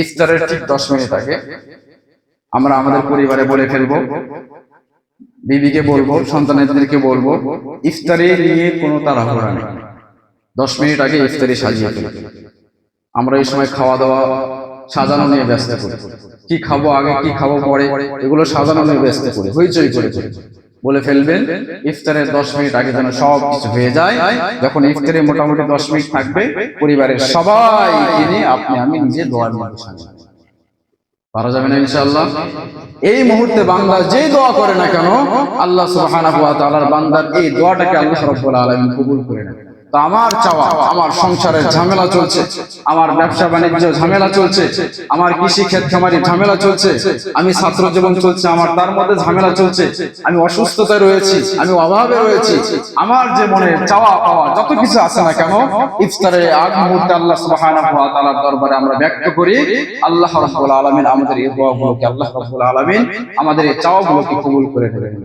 ইফতারের ঠিক 10 মিনিট আগে আমরা আমাদের পরিবারে বলে ফেলবো, বিবিকে বলবো, সন্তানদেরকে বলবো, ইফতারি নিয়ে কোনো তাড়াহুড়া নেই। 10 মিনিট আগে ইফতারি সাজিয়ে ফেলবো। আমরা এই সময় খাওয়া দাওয়া সাজানো নিয়ে ব্যস্ত করি, কি খাবো আগে কি খাবো পরে, এগুলো সাজানো নিয়ে ব্যস্ত করি, হইচই করে বলে ফেলবেন ইফতারের 10 মিনিট আগে যেন সব কিছু হয়ে যায়। যখন ইফতারে মোটামুটি 10 মিনিট থাকবে, পরিবারের সবাই নিয়ে আপনি আমি নিজে দোয়া নিয়ে পারা যাবে না ইনশাআল্লাহ। এই মুহূর্তে বান্দা যে দোয়া করে না কেন, আল্লাহ সুবহানাহু ওয়া তাআলার বান্দার এই দোয়াটাকে আল্লাহ রাব্বুল আলামিন কবুল করে নেন। তো আমার চাওয়া, আমার সংসারের ঝামেলা চলছে, আমার ব্যবসা বাণিজ্য ঝামেলা চলছে, আমার কৃষি ক্ষেত খামারি ঝামেলা চলছে, আমি ছাত্র জীবন চলছে, আমার তার মধ্যে ঝামেলা চলছে, আমি অসুস্থতায় রয়েছি, আমি অভাবে রয়েছি, আমার যে মনে চাওয়া পাওয়া যত কিছু আছে না কেন, ইফতারের আগ মুহূর্তে আল্লাহ সুবহানাহু ওয়া তাআলার দরবারে আমরা ব্যক্ত করি। আল্লাহ রাব্বুল আলামিন আমাদের এই দোয়াগুলোকে, আল্লাহ রাব্বুল আলামিন আমাদের এই চাওয়াগুলোকে কবুল করে নেবেন।